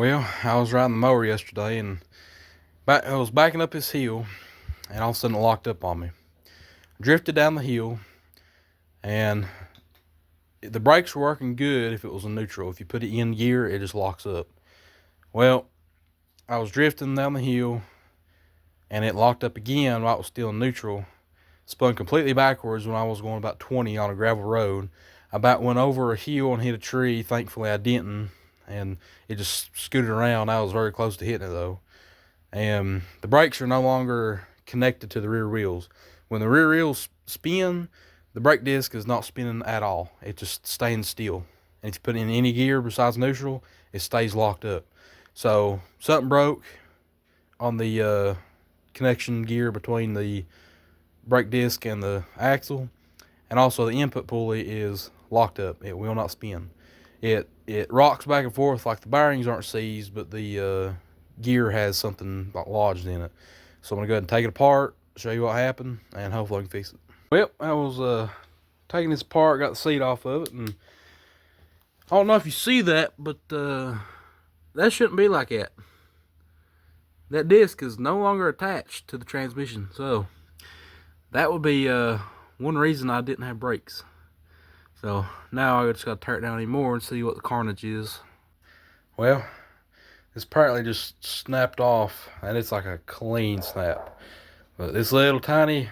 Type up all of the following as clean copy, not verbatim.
Well, I was riding the mower yesterday and I was backing up this hill and all of a sudden it locked up on me. Drifted down the hill and the brakes were working good if it was in neutral. If you put it in gear, it just locks up. Well, I was drifting down the hill and it locked up again while it was still in neutral. Spun completely backwards when I was going about 20 on a gravel road. I about went over a hill and hit a tree. Thankfully I didn't, and it just scooted around. I was very close to hitting it though. And the brakes are no longer connected to the rear wheels. When the rear wheels spin, the brake disc is not spinning at all. It just staying still. And if you put it in any gear besides neutral, it stays locked up. So something broke on the connection gear between the brake disc and the axle, and also the input pulley is locked up. It will not spin. It rocks back and forth like the bearings aren't seized, but the gear has something like lodged in it. So I'm gonna go ahead and take it apart, show you what happened, and hopefully I can fix it. Well, I was taking this apart, got the seat off of it, and I don't know if you see that, but that shouldn't be like that. That disc is no longer attached to the transmission, so that would be one reason I didn't have brakes. So now I just got to tear it down anymore and see what the carnage is. Well, this apparently just snapped off, and it's like a clean snap. But this little tiny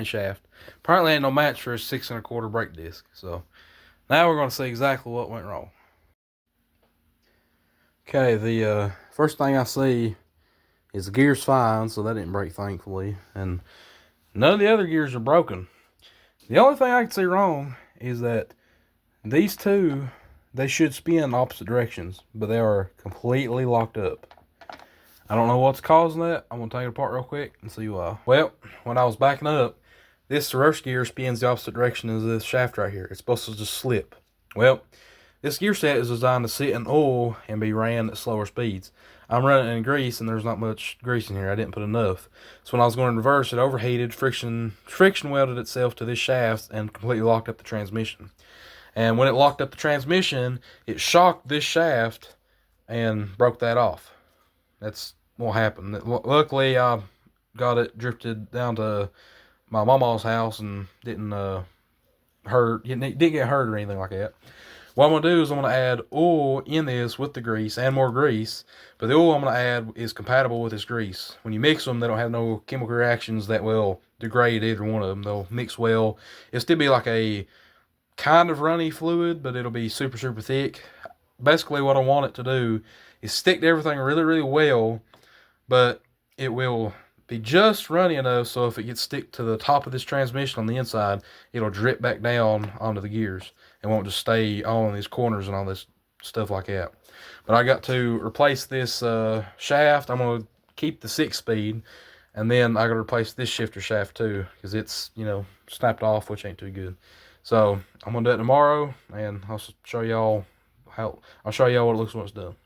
shaft apparently ain't no match for a 6 1/4 brake disc. So now we're going to see exactly what went wrong. Okay, the first thing I see is the gear's fine, so that didn't break, thankfully, and none of the other gears are broken. The only thing I can see wrong is that these two, they should spin opposite directions, but they are completely locked up. I don't know what's causing that. I'm going to take it apart real quick and see why. Well, when I was backing up, this reverse gear spins the opposite direction as this shaft right here. It's supposed to just slip. Well, this gear set is designed to sit in oil and be ran at slower speeds. I'm running it in grease, and there's not much grease in here. I didn't put enough. So when I was going in reverse, it overheated, friction welded itself to this shaft and completely locked up the transmission. And when it locked up the transmission, it shocked this shaft and broke that off. That's what happened. Luckily, I got it drifted down to my mama's house and didn't get hurt or anything like that. What I'm going to do is I'm going to add oil in this with the grease and more grease. But the oil I'm going to add is compatible with this grease. When you mix them, they don't have no chemical reactions that will degrade either one of them. They'll mix well. It'll still be like a kind of runny fluid, but it'll be super, super thick. Basically, what I want it to do is stick to everything really, really well, but it will be just runny enough so if it gets stick to the top of this transmission on the inside, it'll drip back down onto the gears. It won't just stay on these corners and all this stuff like that. But I got to replace this shaft. I'm going to keep the 6-speed, and then I got to replace this shifter shaft too, because it's, snapped off, which ain't too good. So I'm going to do it tomorrow, and I'll show y'all what it looks when it's done.